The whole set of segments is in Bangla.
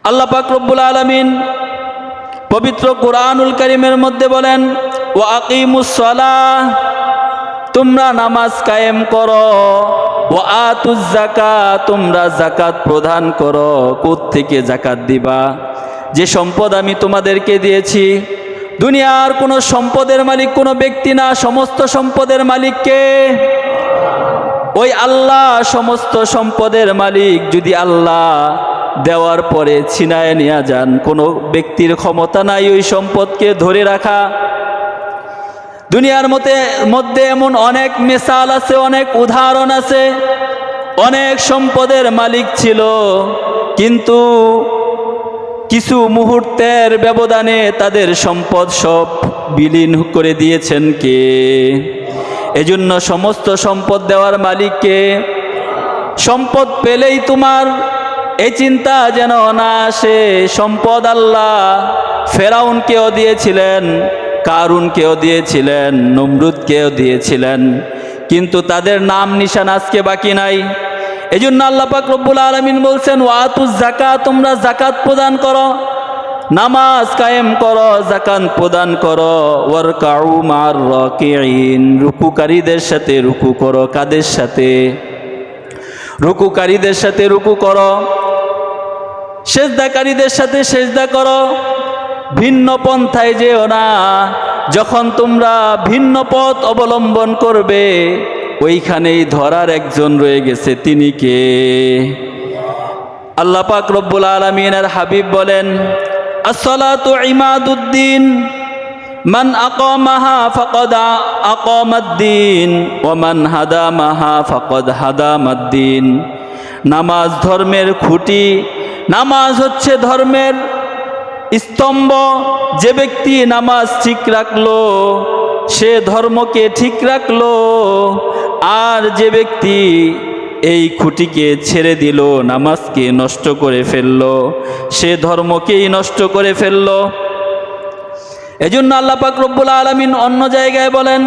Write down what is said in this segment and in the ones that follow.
আল্লাহ পাক রব্বুল আলামিন পবিত্র কুরআনুল কারীমের মধ্যে বলেন, ওয়া আকিমুস সালাহ, তোমরা নামাজ কায়েম করো, ওয়া আতুজ যাকাত, তোমরা যাকাত প্রদান করো। কোত্থেকে যাকাত দিবা? যে সম্পদ আমি তোমাদেরকে দিয়েছি। দুনিয়ার কোনো সম্পদের মালিক কোনো ব্যক্তি না, সমস্ত সম্পদের মালিক কে? ওই আল্লাহ সমস্ত সম্পদের মালিক। যদি আল্লাহ দেওয়ার পরে ছিনায় নিয়ে যান, কোনো ব্যক্তির ক্ষমতা নাই ওই সম্পদকে ধরে রাখা। দুনিয়ার মধ্যে এমন অনেক মিসাল আছে, অনেক উদাহরণ আছে। অনেক সম্পদের মালিক ছিল, কিন্তু কিছু মুহূর্তের ব্যবধানে তাদের সম্পদ সব বিলীন করে দিয়েছেন কে? এজন্য সমস্ত সম্পদ দেওয়ার মালিককে। সম্পদ পেলেই তোমার এই চিন্তা যেন না আসে, সম্পদ আল্লাহ ফেরাউনকেও দিয়েছিলেন, কারুনকেও দিয়েছিলেন, নমরুদকেও দিয়েছিলেন, কিন্তু তাদের নাম নিশান আজকে বাকি নাই। এজন্য আল্লাহ পাক রব্বুল আলামিন বলছেন, ওয়াতুজ যাকাত, তোমরা যাকাত প্রদান করো, নামাজ কায়েম করো, যাকাত প্রদান করো। ওয়ারকাউ মার রাকিঈন, রুকুকারীদের সাথে রুকু করো। কাদের সাথে? রুকুকারীদের সাথে রুকু করো, সেজদাকারীদের সাথে সেজদা করো। ভিন্ন পন্থায় যেও না। যখন তোমরা ভিন্ন পথ অবলম্বন করবে, ওইখানেই ধরার একজন রয়ে গেছে। তিনি কে? আল্লাহ পাক রব্বুল আলামিনের হাবিব বলেন, আসসালাতু ইমাদুদ্দিন, মান আকামাহা ফাকাদ আকামাদ্দিন ওয়া মান হাদামাহা ফাকাদ হাদামাদ্দিন। নামাজ ধর্মের খুঁটি, নামাজ হচ্ছে ধর্মের স্তম্ভ। যে ব্যক্তি নামাজ ঠিক রাখলো, সে ধর্মকে ঠিক রাখলো। আর যে ব্যক্তি এই খুঁটিকে ছেড়ে দিল, নামাজকে নষ্ট করে ফেললো, সে ধর্মকেই নষ্ট করে ফেললো। এজন্য আল্লাহ পাক রব্বুল আলামিন অন্য জায়গায় বলেন,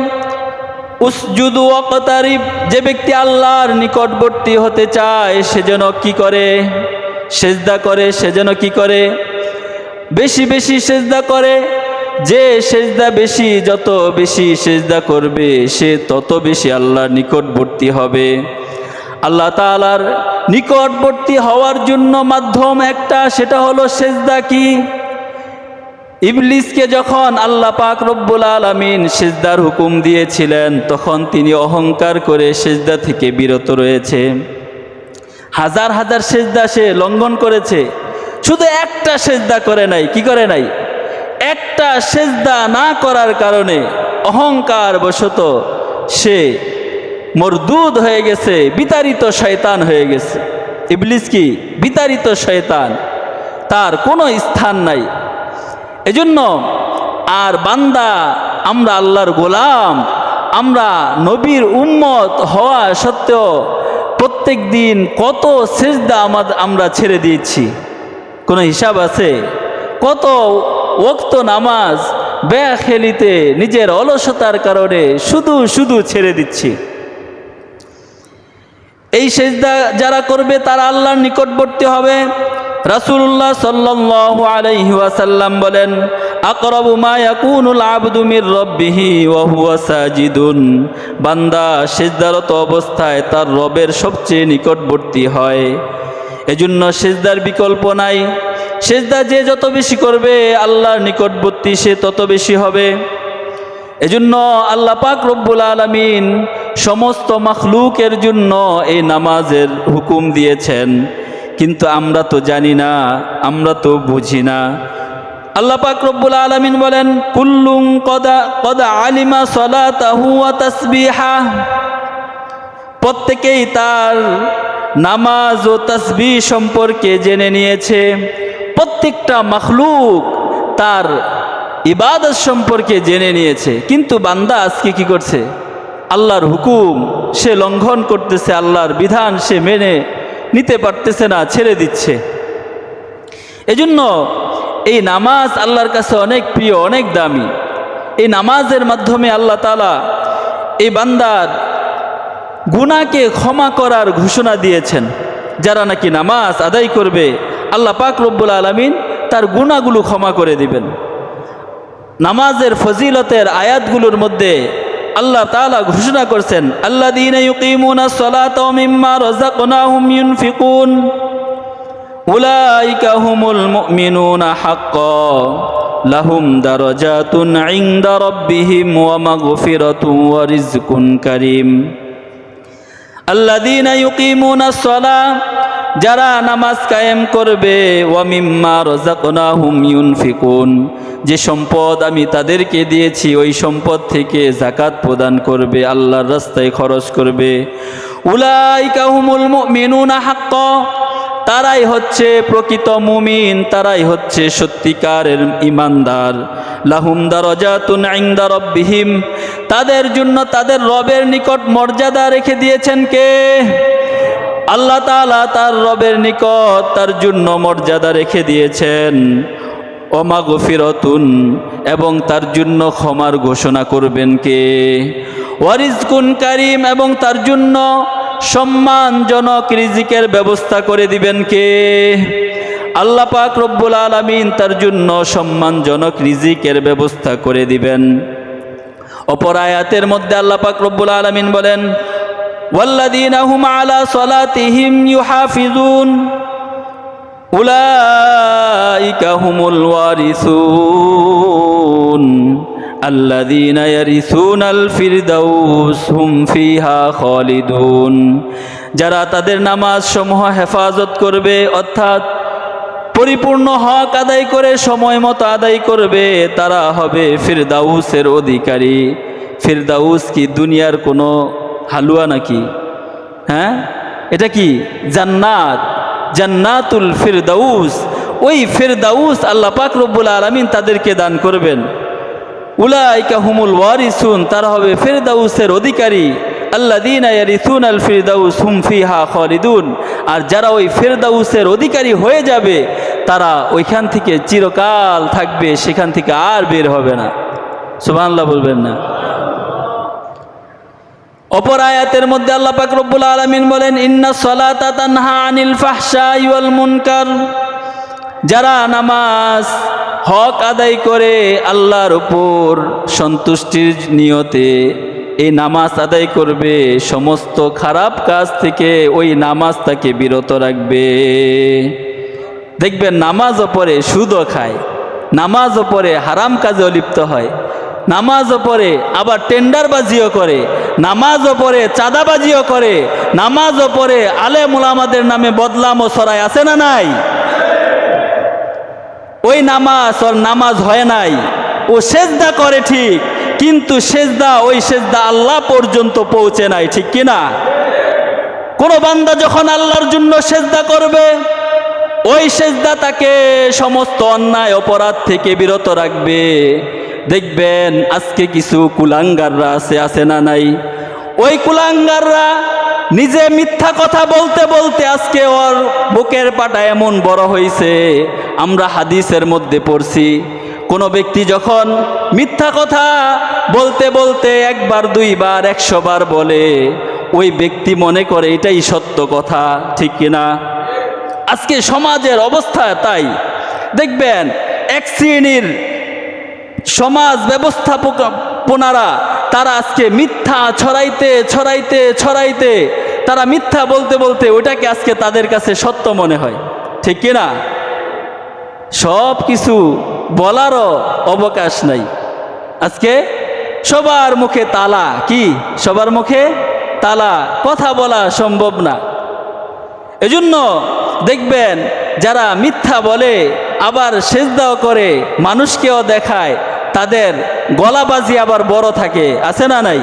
উসজুদু ওয়াকতারিব, যে ব্যক্তি আল্লাহর নিকটবর্তী হতে চায় সে যেন কি করে? সেজদা করে। সে যেন কি করে? বেশি বেশি সেজদা করে। যে সেজদা বেশি, যত বেশি সেজদা করবে, সে তত বেশি আল্লাহর নিকটবর্তী হবে। আল্লাহ তাআলার নিকটবর্তী হওয়ার জন্য মাধ্যম একটা, সেটা হলো সেজদা। কি? ইবলিসকে যখন আল্লাহ পাক রব্বুল আলামিন সেজদার হুকুম দিয়েছিলেন, তখন তিনি অহংকার করে সেজদা থেকে বিরত রয়েছে। হাজার হাজার সেজদা সে লঙ্ঘন করেছে, শুধু একটা সেজদা করে নাই। কি করে নাই? একটা সেজদা না করার কারণে অহংকার বশত সে মরদুদ হয়ে গেছে, বিতাড়িত শয়তান হয়ে গেছে। ইবলিস কি? বিতাড়িত শয়তান, তার কোনো স্থান নাই। এজন্য আর বান্দা, আমরা আল্লাহর গোলাম, আমরা নবীর উম্মত হওয়া সত্ত্বেও প্রত্যেক দিন কত সেজদা আমরা ছেড়ে দিয়েছি, কোনো হিসাব আছে? কত ওয়াক্ত নামাজ বেখেলিতে নিজের অলসতার কারণে শুধু শুধু ছেড়ে দিচ্ছি। এই সেজদা যারা করবে তারা আল্লাহর নিকটবর্তী হবে। রাসূলুল্লাহ সাল্লাল্লাহু আলাইহি ওয়াসাল্লাম বলেন, আকরাবু মা ইয়াকুনুল আবদু মির রাব্বিহি ওয়া হুয়া সাজিদুন, বান্দা সেজদারত অবস্থায় তার রবের সবচেয়ে নিকটবর্তী হয়। এজন্য সেজদার বিকল্প নাই। সেজদা যে যত বেশি করবে, আল্লাহর নিকটবর্তী সে তত বেশি হবে। এজন্য আল্লাহ পাক রব্বুল আলামিন সমস্ত মাখলুকের জন্য এই নামাজের হুকুম দিয়েছেন, কিন্তু আমরা তো জানি না, আমরা তো বুঝি না। আল্লাহ পাক রব্বুল আলামিন বলেন, কুল্লুন কদ আলিমা সালাতাহু ওয়া তাসবিহা, প্রত্যেকেই তার নামাজ ও তাসবিহ সম্পর্কে জেনে নিয়েছে। প্রত্যেকটা মাখলুক তার ইবাদত সম্পর্কে জেনে নিয়েছে, কিন্তু বান্দা আজকে কি করছে? আল্লাহর হুকুম সে লঙ্ঘন করতেছে, আল্লাহর বিধান সে মেনে নিতে পারতেছে না, ছেড়ে দিচ্ছে। এজন্য এই নামাজ আল্লাহর কাছে অনেক প্রিয়, অনেক দামি। এই নামাজের মাধ্যমে আল্লাহ তাআলা এই বান্দার গুনাহকে ক্ষমা করার ঘোষণা দিয়েছেন। যারা নাকি নামাজ আদায় করবে, আল্লাহ পাক রব্বুল আলামিন তার গুনাহগুলো ক্ষমা করে দিবেন। নামাজের ফজিলতের আয়াতগুলোর মধ্যে আল্লাহ তাআলা ঘোষণা করছেন, আল্লাযীনা ইউকিমুনাস সালাতা ওয়া মিম্মা রাযাকনাহুম ইউনফিকুন উলাইকা হুমুল মুমিনুনা হাক্কান লাহুম দারাজাতুন ইনদা রাব্বিহিম ওয়া মাগফিরাতুন ওয়া রিজকুন কারীম। আল্লাযীনা ইউকিমুনাস সালাহ, যারা নামাজ কায়েম করবে, ওয়া মিম্মা রাযাকনাহুম ইউনফিকুন, যে সম্পদ আমি তাদেরকে দিয়েছি ওই সম্পদ থেকে যাকাত প্রদান করবে, আল্লাহর রাস্তায় খরচ করবে। উলাইকা হুমুল মুমিনুনা হাক্কান, তারাই হচ্ছে প্রকৃত মুমিন, তারাই হচ্ছে সত্যিকারের ইমানদার। লাহুম দারাজাতুন ইনদা রাব্বিহিম, তাদের জন্য তাদের রবের নিকট মর্যাদা রেখে দিয়েছেন কে? আল্লাহ তাআলা তার রবের নিকট তার জন্য মর্যাদা রেখে দিয়েছেন। ওয়া মাগফিরাতুন, এবং তার জন্য ক্ষমার ঘোষণা করবেন কে? ওয়া রিজকুন কারীম, এবং তার জন্য সম্মানজনক রিজিকের ব্যবস্থা করে দিবেন কে? আল্লাহ পাক রব্বুল আলামিন তার জন্য সম্মানজনক রিজিকের ব্যবস্থা করে দিবেন। অপর আয়াতের মধ্যে আল্লাহ পাক রব্বুল আলামিন বলেন, ওয়াল্লাযীনা হুম আলা সালাতিহিম ইউহাফিজুন উলাইকা হুমুল ওয়ারিসুন আল্লাযীনা ইয়ারিসুনাল ফিরদাউস হুম ফিহা খালিদুন। যারা তাদের নামাজ সমূহ হেফাজত করবে, অর্থাৎ পরিপূর্ণ হক আদায় করে সময় মতো আদায় করবে, তারা হবে ফিরদাউসের অধিকারী। ফিরদাউস কি দুনিয়ার কোনো হালুয়া নাকি? হ্যাঁ, এটা কি জান্নাত, জান্নাতুল ফিরদাউস। ওই ফিরদাউস আল্লাহ পাক রব্বুল আলামিন তাদেরকে দান করবেন। উলাইকা হুমুল ওয়ারিসুন, তারা হবে ফিরদাউসের অধিকারী। আল্লাযীনা ইয়ারিসুনাল ফিরদাউস হুম ফিহা খালিদুন, আর যারা ওই ফিরদাউসের অধিকারী হয়ে যাবে তারা ওইখান থেকে চিরকাল থাকবে, সেখান থেকে আর বের হবে না। সুবহানাল্লাহ বলবেন না? অপর আয়াতের মধ্যে আল্লাহ পাক রব্বুল আলামিন বলেন, ইন্নাস সালাতা তানহা আনিল ফাহশাই ওয়াল মুনকার, যারা নামাজ হক আদায় করে আল্লাহর উপর সন্তুষ্টির নিয়তে এই নামাজ আদায় করবে, সমস্ত খারাপ কাজ থেকে ওই নামাজ তাকে বিরত রাখবে। দেখবেন নামাজও পড়ে সুদও খায়, নামাজও পড়ে হারাম কাজেও লিপ্ত হয়, নামাজও পড়ে আবার টেন্ডারবাজিও করে, নামাজও পড়ে চাঁদাবাজিও করে, নামাজও পড়ে আলেম ওলামাদের নামে বদলামও ছড়ায়। আছে না নাই? ওই নামাজ ওর নামাজ হয় নাই। ও সেজদা করে ঠিক, কিন্তু সেজদা ওই সেজদা আল্লাহ পর্যন্ত পৌঁছে নাই, ঠিক কিনা? কোন বান্দা যখন আল্লাহর জন্য সেজদা করবে, ওই সেজদা তাকে সমস্ত অন্যায় অপরাধ থেকে বিরত রাখবে। দেখবেন আজকে কিছু কুলাঙ্গাররা আছে না নাই? ওই কুলাঙ্গাররা নিজে মিথ্যা কথা বলতে বলতে আজকে ওর বুকের পাটা এমন বড় হয়েছে। আমরা হাদিসের মধ্যে পড়ছি, কোনো ব্যক্তি যখন মিথ্যা কথা বলতে বলতে একবার দুইবার 100 বার বলে, ওই ব্যক্তি মনে করে এটাই সত্য কথা, ঠিক কিনা? আজকে সমাজের অবস্থা তাই। দেখবেন এক শ্রেণীর সমাজ ব্যবস্থাপনারা তারা আজকে মিথ্যা ছড়াইতে ছড়াইতে ছড়াইতে, তারা মিথ্যা বলতে বলতে ওইটাকে আজকে তাদের কাছে সত্য মনে হয়, ঠিক কিনা? সব কিছু বলারও অবকাশ নাই। আজকে সবার মুখে তালা। কি সবার মুখে তালা? কথা বলা সম্ভব না। এজন্য দেখবেন যারা মিথ্যা বলে আবার সেজদাও করে, মানুষকেও দেখায়, তাদের গলাবাজি আবার বড় থাকে। আছে না নাই?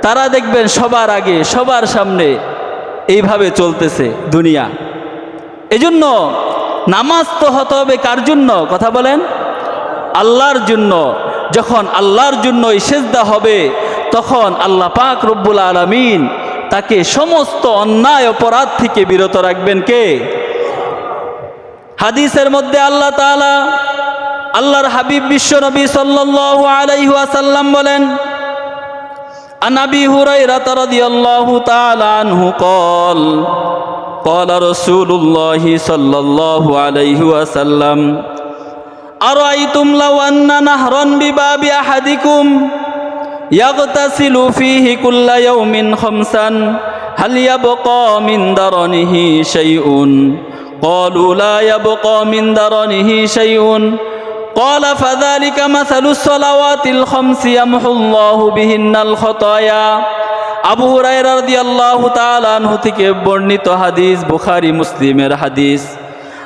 তারা দেখবেন সবার আগে সবার সামনে এইভাবে চলতেছে দুনিয়া। এজন্য নামাজ তো হতে হবে কার জন্য? কথা বলেন, আল্লাহর জন্য। যখন আল্লাহর জন্য এই সেজদা হবে, তখন আল্লাহ পাক রব্বুল আলামিন তাকে সমস্ত অন্যায় অপরাধ থেকে বিরত রাখবেন কে? হাদিসের মধ্যে আল্লাহ তাআলা, আল্লাহর হাবিব বিশ্বনবী সাল্লাল্লাহু আলাইহি ওয়াসাল্লাম বলেন, আন আবি হুরায়রা রাদিয়াল্লাহু তাআলা আনহু قال قال رسول الله صلى الله عليه وسلم أرأيتم لو أن نهرا بباب أحدكم يغتسل فيه كل يوم خمسا هل يبقى من درنه شيء قالوا لا يبقى من درنه شيء قال فذلك مثل الصلوات الخمس يمحو الله بهن الخطايا আবু হুরায়রা রাদিয়াল্লাহু তাআলা আনহু থেকে বর্ণিত হাদিস, বুখারী মুসলিমের হাদিস।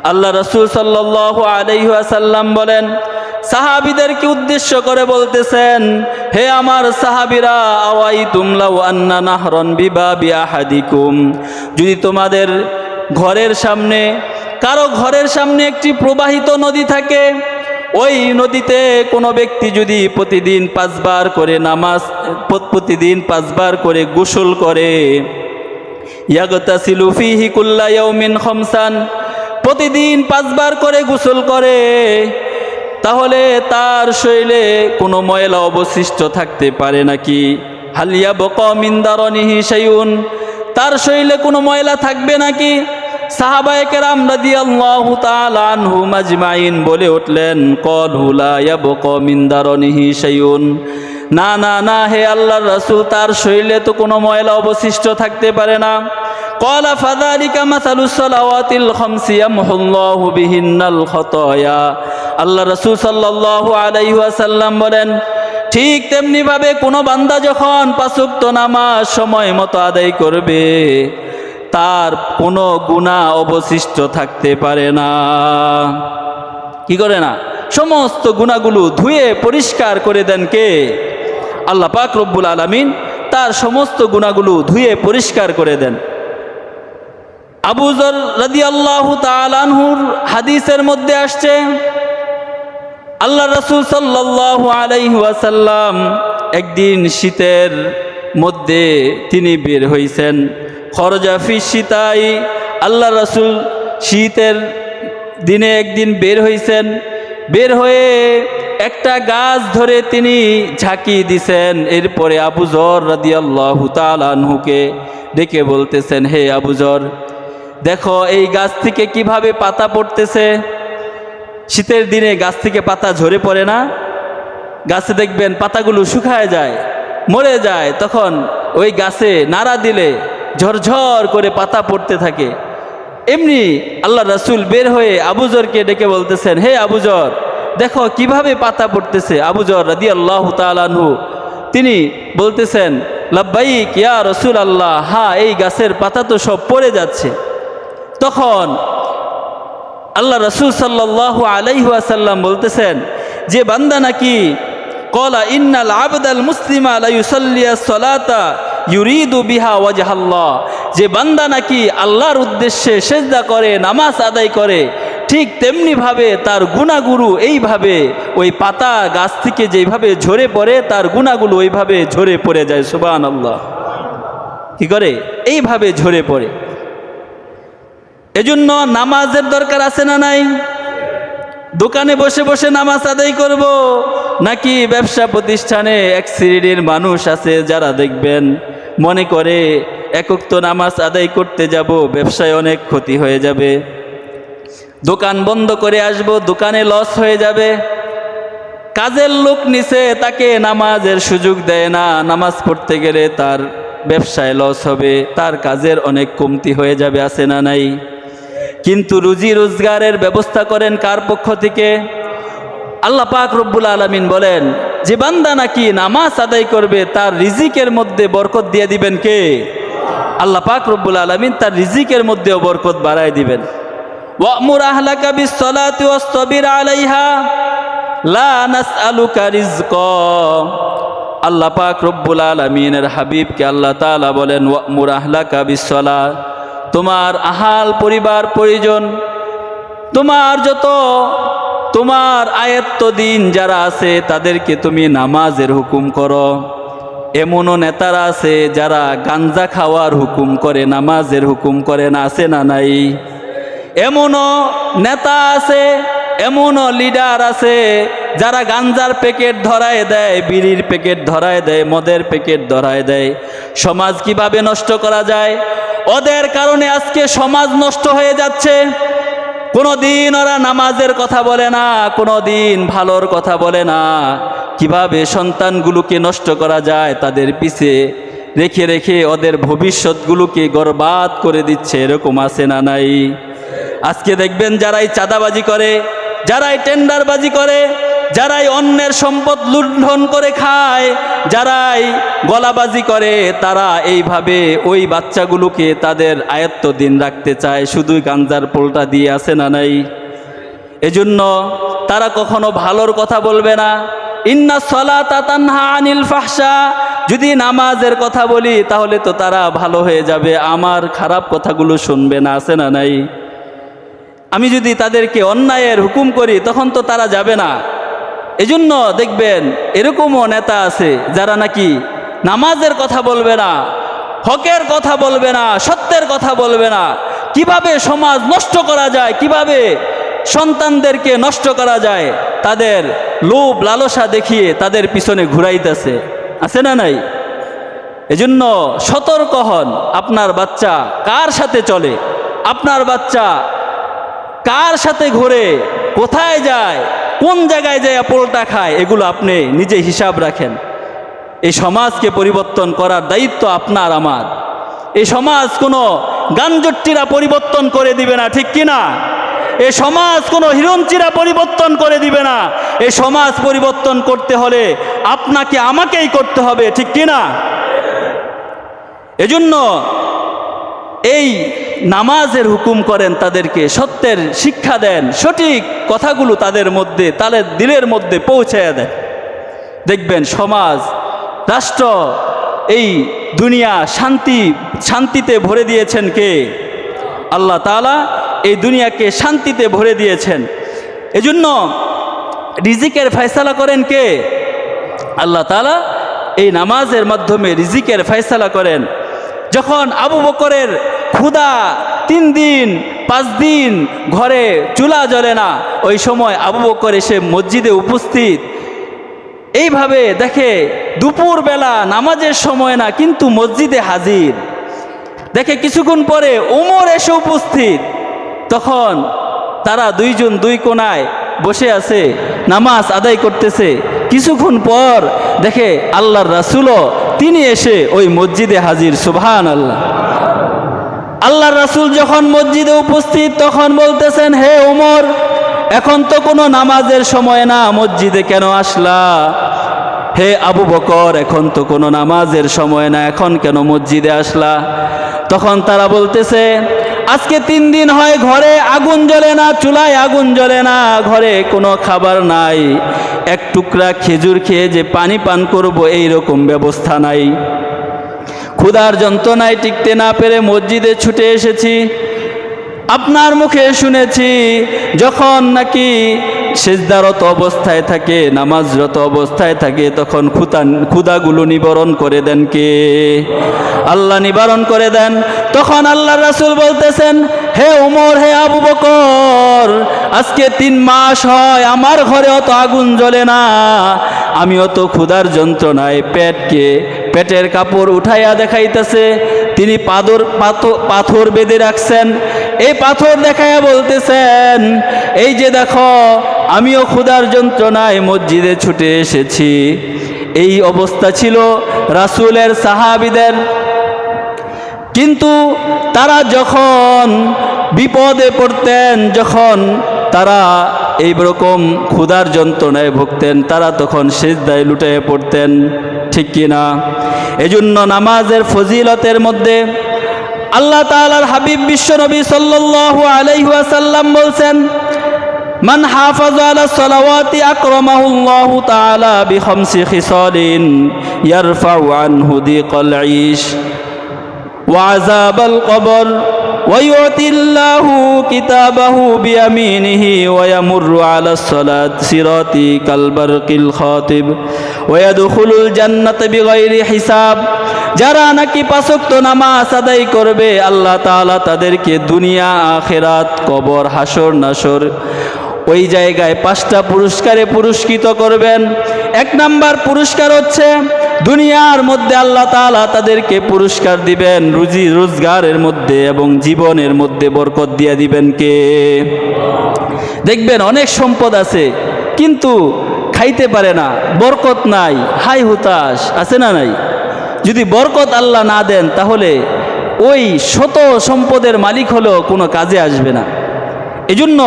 আল্লাহ রাসূল সাল্লাল্লাহু আলাইহি ওয়াসাল্লাম বলেন, সাহাবীদেরকে উদ্দেশ্য করে বলতেছেন, হে আমার সাহাবীরা, আওয়াইতুম লাউ আন্না নাহরান বিবাবি আহাদিকুম, যদি তোমাদের ঘরের সামনে, কারো ঘরের সামনে একটি প্রবাহিত নদী থাকে, ওই নদীতে কোনো ব্যক্তি যদি প্রতিদিন 5 বার করে প্রতিদিন 5 বার করে গোসল করে, ইয়াগতাসিলু ফিহি কুল্লা ইয়াউমিন খামসান, প্রতিদিন 5 বার করে গোসল করে, তাহলে তার শরীরে কোনো ময়লা অবশিষ্ট থাকতে পারে নাকি? হাল ইয়াবকা মিন দারনিহি শাইউন, তার শরীরে কোনো ময়লা থাকবে নাকি? সাহাবায়ে কেরাম রাদিয়াল্লাহু তাআলা আনহুম আজমাইন বলে উঠলেন, ক্বালু লা ইয়াবকা মিন দারনিহি শাইউন, না না না, হে আল্লাহর রাসূল, তার শরীরে তো কোনো ময়লা অবশিষ্ট থাকতে পারে না। ক্বালা ফাযালিকা মাসালুস সালাওয়াতিল খামসি ইয়ামহুল্লাহু বিহিন্নাল খাতায়া, আল্লাহ রাসূল সাল্লাল্লাহু আলাইহি ওয়াসাল্লাম বলেন, ঠিক তেমনি ভাবে কোনো বান্দা যখন 5 ওয়াক্ত নামাজ সময় মতো আদায় করবে, তার কোনো গুনাহ অবশিষ্ট থাকতে পারে না। কি করে না? সমস্ত গুনাহগুলো ধুয়ে পরিষ্কার করে দেন কে? আল্লাহ পাক রব্বুল আলামিন তার সমস্ত গুনাহগুলো ধুয়ে পরিষ্কার করে দেন। আবু যর রাদিয়াল্লাহু তাআলা আনহুর হাদিসের মধ্যে আসছে, আল্লাহ রাসূল সাল্লাল্লাহু আলাইহি ওয়াসাল্লাম একদিন শীতের মধ্যে তিনি বের হইছেন। খরজা ফি শীতাই, আল্লাহ রাসূল শীতের দিনে একদিন বের হইছেন। বের হয়ে একটা গাছ ধরে তিনি ঝাঁকি দিছেন। এরপরে আবু যর রাদিয়াল্লাহু তাআলা আনহুকে ডেকে বলতেছেন, হে আবু যর, দেখো এই গাছ থেকে কিভাবে পাতা পড়তেছে। শীতের দিনে গাছ থেকে পাতা ঝরে পড়ে না? গাছে দেখবেন পাতাগুলো শুকায় যায়, মরে যায়, তখন ওই গাছে নাড়া দিলে ঝরঝর করে পাতা পড়তে থাকে। এমনি আল্লাহ রাসূল বের হয়ে আবু যরকে ডেকে বলতেছেন, হে আবু যর, দেখো কিভাবে পাতা পড়তেছে। আবু যর রাদিয়াল্লাহু তাআলা আনহু তিনি বলতেছেন, লাব্বাইক ইয়া রাসূলুল্লাহ, হ্যাঁ, এই গাছের পাতা তো সব পড়ে যাচ্ছে। তখন আল্লাহ রাসূল সাল্লাল্লাহু আলাইহি ওয়াসাল্লাম বলতেছেন, যে বান্দা নাকি ক্বালা ইন্নাল আবদাল মুসলিমা লা ইউসাল্লিয়াস সালাতা ইউরিদু বিহা ওয়াজহাল্লাহ, যে বান্দা নাকি আল্লাহর উদ্দেশ্যে সেজদা করে, নামাজ আদায় করে, ঠিক তেমনিভাবে তার গুনাহগুলো এইভাবে ওই পাতা গাছ থেকে যেভাবে ঝরে পড়ে, তার গুনাহগুলো ওইভাবে ঝরে পড়ে যায়। সুবহানাল্লাহ। কি করে? এইভাবে ঝরে পড়ে। এজন্য নামাজের দরকার আছে না নাই? দোকানে বসে বসে নামাজ আদায় করব, নাকি ব্যবসা প্রতিষ্ঠানে এক শ্রেণীর মানুষ আছে যারা দেখবেন মনে করে একক তো নামাজ আদায় করতে যাব, ব্যবসায় অনেক ক্ষতি হয়ে যাবে, দোকান বন্ধ করে আসব, দোকানে লস হয়ে যাবে, কাজের লোক নিচে তাকে নামাজের সুযোগ দেয় না, নামাজ পড়তে গেলে তার ব্যবসায় লস হবে, তার কাজের অনেক কমতি হয়ে যাবে, আছে না নাই? কিন্তু রুজি রোজগারের ব্যবস্থা করেন কার পক্ষ থেকে? আল্লাহ পাক রব্বুল আলামিন বলেন, যে বান্দা নাকি নামাজ আদায় করবে তার রিজিকের মধ্যে বরকত দিয়ে দিবেন কে? আল্লাহ পাক রব্বুল আলামিন তার রিজিকের মধ্যেও বরকত বাড়ায় দিবেন। ওয়া'মুর আহলাকা বিস-সালাতি ওয়াসতাবির আলাইহা লা নাসআলুকা রিজকা। আল্লাহ পাক রব্বুল আলামিনের হাবিবকে আল্লাহ তাআলা বলেন, ওয়া'মুর আহলাকা বিস-সালাত, তোমার আহাল পরিবার পরিজন, তোমার আয়াত্ত দিন যারা আছে তাদেরকে তুমি নামাজের হুকুম করো। এমনও নেতারা আছে যারা গাঞ্জা খাওয়ার হুকুম করে, নামাজের হুকুম করে না, আছে না নাই? এমনও নেতা আছে, এমনও লিডার আছে যারা গাঞ্জার প্যাকেট ধরায় দেয়, বিড়ির প্যাকেট ধরায় দেয়, মদের প্যাকেট ধরায় দেয়, সমাজ কিভাবে নষ্ট করা যায়, ওদের কারণে আজকে সমাজ নষ্ট হয়ে যাচ্ছে। কোনো দিন ওরা নামাজের কথা বলে না, কোনো দিন ভালোর কথা বলে না। কিভাবে সন্তানগুলোকে নষ্ট করা যায় তাদের পিছে রেখে রেখে ওদের ভবিষ্যৎগুলোকে বরবাদ করে দিচ্ছে, এরকম আছে না নাই? আজকে দেখবেন যারাই চাঁদাবাজি করে, যারাই টেন্ডারবাজি করে, যারাই অন্যের সম্পদ লুণ্ঠন করে খায়, যারাই গলাবাজি করে, তারা এইভাবে ওই বাচ্চাগুলোকে তাদের আয়ত্তাধীন রাখতে চায়, শুধুই গাঞ্জার পোলটা দিয়ে আছে না নাই? এজন্য তারা কখনো ভালোর কথা বলবে না। ইন্না সলাতা তানহা আনিল ফাহশা, যদি নামাজের কথা বলি তাহলে তো তারা ভালো হয়ে যাবে, আমার খারাপ কথাগুলো শুনবে না, আছে না নাই? আমি যদি তাদেরকে অন্যায়ের হুকুম করি তখন তো তারা যাবে না। এজন্য দেখবেন এরকমও নেতা আছে যারা নাকি নামাজের কথা বলবে না, হকের কথা বলবে না, সত্যের কথা বলবে না। কিভাবে সমাজ নষ্ট করা যায়, কিভাবে সন্তানদেরকে নষ্ট করা যায়, তাদের লোভ লালসা দেখিয়ে তাদের পিছনে ঘুরাইতেছে, আছে না নাই? এজন্য সতর্ক হন, আপনার বাচ্চা কার সাথে চলে, আপনার বাচ্চা কার সাথে ঘুরে, কোথায় যায়, কোন জায়গায় যায় পোলটা খায়, এগুলো আপনি নিজে হিসাব রাখেন। এই সমাজকে পরিবর্তন করার দায়িত্ব আপনার আমার। এই সমাজ কোনো গাঞ্জট্টিরা পরিবর্তন করে দিবে না, ঠিক কিনা? এই সমাজ কোনো হিরণচিরা পরিবর্তন করে দিবে না। এই সমাজ পরিবর্তন করতে হলে আপনাকে আমাকেই করতে হবে, ঠিক কিনা? এজন্য এই নামাজের হুকুম করেন, তাদেরকে সত্যের শিক্ষা দেন, সঠিক কথাগুলো তাদের মধ্যে, তাদের দিলের মধ্যে পৌঁছায় দেন। দেখবেন সমাজ, রাষ্ট্র, এই দুনিয়া শান্তিতে ভরে দিয়েছেন কে? আল্লাহ তাআলা এই দুনিয়াকে শান্তিতে ভরে দিয়েছেন। এজন্য রিজিকের ফয়সালা করেন কে? আল্লাহ তাআলা এই নামাজের মাধ্যমে রিজিকের ফয়সালা করেন। যখন আবু বকরের ক্ষুধা 3 দিন 5 দিন ঘরে চুলা জ্বলে না, ওই সময় আবু বকর এসে মসজিদে উপস্থিত, এইভাবে দেখে দুপুরবেলা নামাজের সময় না, কিন্তু মসজিদে হাজির। দেখে কিছুক্ষণ পরে ওমর এসে উপস্থিত, তখন তারা দুইজন দুই কোণায় বসে আছে, নামাজ আদায় করতেছে। কিছুক্ষণ পর দেখে আল্লাহর রাসূলও তিনি এসে ওই মসজিদে হাজির। সুবহানাল্লাহ। আল্লাহর রাসূল যখন মসজিদে উপস্থিত তখন বলতেছেন, হে ওমর, এখন তো কোনো নামাজের সময় না, মসজিদে কেন আসলা? হে আবু বকর, এখন তো কোনো নামাজের সময় না, এখন কেন মসজিদে আসলা? তখন তারা বলতেছে, আজকে 3 দিন হয় ঘরে আগুন জ্বলে না, চুলায় আগুন জ্বলে না, ঘরে কোনো খাবার নাই, এক টুকরা খেজুর খেয়ে যে পানি পান করব এইরকম ব্যবস্থা নাই। ক্ষুধার যন্ত্রণায় টিকতে না পেরে মসজিদে ছুটে এসেছি। আপনার মুখে শুনেছি যখন নাকি সিজদারত অবস্থায় থাকে, নামাজরত অবস্থায় থাকে, তখন ক্ষুধাগুলো নিবারণ করে দেন কে? আল্লাহ নিবারণ করে দেন। তখন আল্লাহর রাসূল বলতেছেন, হে ওমর, হে আবু বকর, আজকে 3 মাস হয় আমার ঘরে অত আগুন জ্বলে না, আমি অত ক্ষুধার যন্ত্রণায় পেটের কাপড় উঠাইয়া দেখাইতেছে। তিনি পাথর বেঁধে রাখছেন, এই পাথর দেখাইয়া বলতেছেন, এই যে দেখো, আমিও ক্ষুধার যন্ত্রণায় মসজিদে ছুটে এসেছি। এই অবস্থা ছিল রাসূলের সাহাবীদের। কিন্তু তারা যখন বিপদে পড়তেন, যখন তারা এইরকম ক্ষুধার যন্ত্রণায় ভুগতেন, তারা তখন সিজদায় লুটিয়ে পড়তেন, ঠিক কিনা? এজন্য নামাজের ফজিলতের মধ্যে আল্লাহ তাআলার হাবিব বিশ্বনবী সাল্লাল্লাহু আলাইহি ওয়াসাল্লাম বলছেন, মান হাফাযা আলা সালাওয়াতি আকরামাহুল্লাহু তাআলা বিখামসি খিসালিন ইয়ারফাউ আনহু দিকাল ঈশ ওয়া আযাবাল কবর ওয়া ইউতিল্লাহু কিতাবাহু বিয়ামিনিহি ওয়া ইয়ামুররু আলা সিরাতি কাল বারকিল খাতিব ওয়া ইয়াদখুলুল জান্নাতা বিগাইরি হিসাব। যারা নাকি 5 ওয়াক্ত নামাজ আদায় করবে, আল্লাহ তাআলা তাদেরকে দুনিয়া আখিরাত, কবর, হাসর নাসর ওই জায়গায় 5টা পুরস্কারে পুরস্কৃত করবেন। 1 নাম্বার পুরস্কার হচ্ছে দুনিয়ার মধ্যে আল্লাহ তাআলা তাদেরকে পুরস্কার দিবেন রুজি রোজগারের মধ্যে এবং জীবনের মধ্যে বরকত দিয়ে দিবেন কে? দেখবেন অনেক সম্পদ আছে কিন্তু খাইতে পারে না, বরকত নাই, হাই হুতাশ, আছে না নাই? যদি বরকত আল্লাহ না দেন তাহলে ওই শত সম্পদের মালিক হলেও কোনো কাজে আসবে না। এজন্য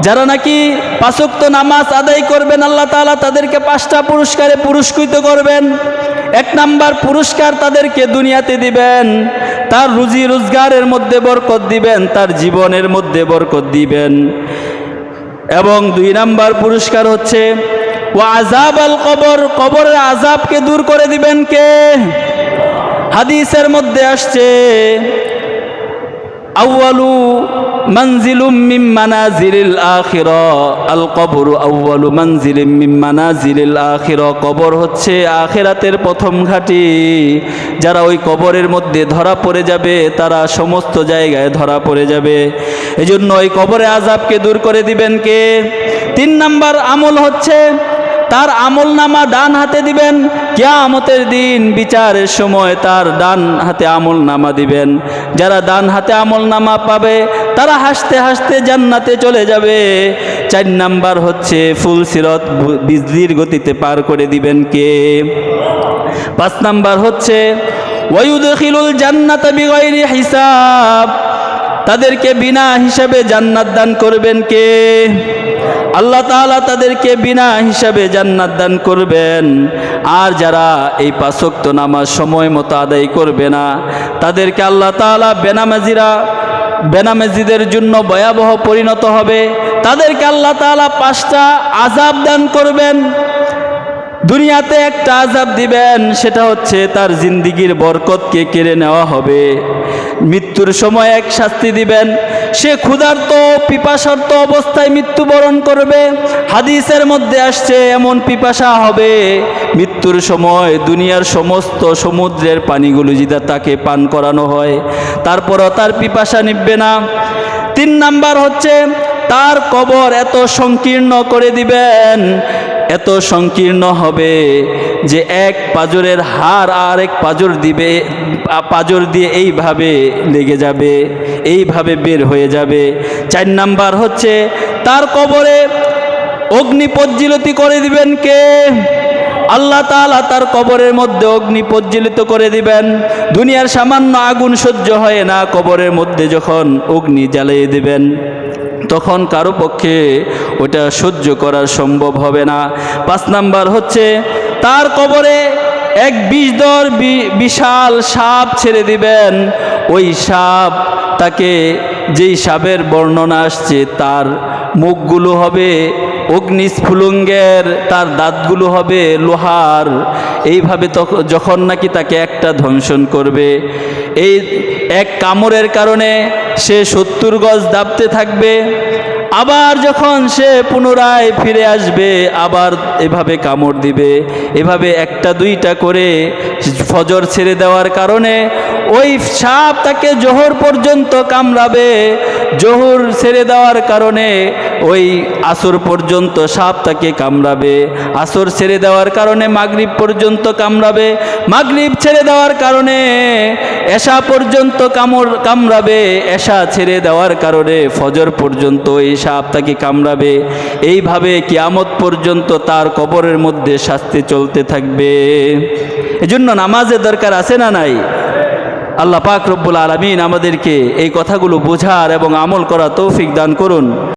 যারা নাকি 5 ওয়াক্ত নামাজ আদায় করবেন আল্লাহ তাআলা তাদেরকে 5টা পুরস্কারে পুরস্কৃত করবেন। 1 নাম্বার পুরস্কার তাদেরকে দুনিয়াতে দিবেন, তার রুজি রোজগারের মধ্যে বরকত দিবেন, তার জীবনের মধ্যে বরকত দিবেন। এবং 2 নাম্বার পুরস্কার হচ্ছে ওয়া আযাবাল কবর, কবরের আযাবকে দূর করে দিবেন কে? হাদিসের মধ্যে আসছে আউয়ালু মানজিলুম মিন মানাজিলিল আখিরা, আল কবরু আউয়ালু মানজিলিম মিন মানাজিলিল আখিরা, কবর হচ্ছে আখিরাতের প্রথম ঘাঁটি। যারা ওই কবরের মধ্যে ধরা পড়ে যাবে তারা সমস্ত জায়গায় ধরা পড়ে যাবে। এজন্য ওই কবরে আযাবকে দূর করে দিবেন কে? 3 নাম্বার আমল হচ্ছে তার আমল নামা ডান হাতে দিবেন। কিয়ামতের দিন বিচারের সময় তার ডান হাতে আমল নামা দিবেন। যারা ডান হাতে আমল নামা পাবে তারা হাসতে হাসতে জান্নাতে চলে যাবে। 4 নাম্বার হচ্ছে ফুল সিরাত বিজলির গতিতে পার করে দিবেন কে? 5 নাম্বার হচ্ছে ওয়ায়ুদখিলুল জান্নাতা বিগাইরি হিসাব, তাদেরকে বিনা হিসাবে জান্নাত দান করবেন কে? আল্লাহ তাআলা তাদেরকে বিনা হিসাবে জান্নাত দান করবেন। আর যারা এই 5 ওয়াক্ত নামাজ সময় মতো আদায় করবে না তাদেরকে আল্লাহ তাআলা বেনামাজিদের জন্য ভয়াবহ পরিণত হবে। তাদেরকে আল্লাহ তাআলা 5টা আযাব দান করবেন। দুনিয়াতে একটা আযাব দিবেন, সেটা হচ্ছে তার জিন্দেগীর বরকতকে কেড়ে নেওয়া হবে। মৃত্যুর সময় এক শাস্তি দিবেন, সে ক্ষুধার্ত পিপাসার্ত অবস্থায় মৃত্যুবরণ করবে। হাদিসের মধ্যে আসছে এমন পিপাসা হবে মৃত্যুর সময় দুনিয়ার সমস্ত সমুদ্রের পানিগুলো যদি তাকে পান করানো হয় তারপরও তার পিপাসা নিববে না। 3 নাম্বার হচ্ছে তার কবর এত সংকীর্ণ করে দিবেন, এত সংকীর্ণ হবে যে এক পাঁজরের হাড় আর এক পাঁজর দিয়ে এইভাবে লেগে যাবে, এইভাবে বের হয়ে যাবে। 4 নাম্বার হচ্ছে তার কবরে অগ্নি প্রজ্বলিত করে দিবেন কে? আল্লাহ তাআলা তার কবরের মধ্যে অগ্নি প্রজ্বলিত করে দিবেন। দুনিয়ার সামান্য আগুন সহ্য হয় না, কবরের মধ্যে যখন অগ্নি জ্বালিয়ে দিবেন তখন কারো পক্ষে ওটা সহ্য করা সম্ভব হবে না। 5 নাম্বার হচ্ছে তার কবরে এক বিষধর বিশাল সাপ ছেড়ে দিবেন। ওই সাপ তাকে, যেই সাপের বর্ণনা আসছে তার মুখগুলো হবে অগ্নিস্ফুলিঙ্গের, তার দাঁতগুলো হবে লোহার। এইভাবে যখন নাকি তাকে একটা ধ্বংসন করবে, এই এক কামড়ের কারণে সে 70 গজ দাবতে থাকবে। আবার যখন সে পুনরায় ফিরে আসবে আবার এভাবে কামড় দিবে। এভাবে 1টা 2টা করে ফজর ছেড়ে দেওয়ার কারণে ওই সাপ তাকে জোহর পর্যন্ত কামড়াবে। জোহর ছেড়ে দেওয়ার কারণে ওই আসর পর্যন্ত সাপ তাকে কামড়াবে। আসর ছেড়ে দেওয়ার কারণে মাগরিব পর্যন্ত কামড়াবে। মাগরিব ছেড়ে দেওয়ার কারণে এশা পর্যন্ত কামড়াবে। এশা ছেড়ে দেওয়ার কারণে ফজর পর্যন্ত এই সাপ তাকে কামড়াবে। এইভাবে কিয়ামত পর্যন্ত তার কবরের মধ্যে শাস্তি চলতে থাকবে। এজন্য নামাজের দরকার আছে না নাই? আল্লাহ পাক রব্বুল আলামিন আমাদেরকে এই কথাগুলো বোঝার এবং আমল করা তৌফিক দান করুন।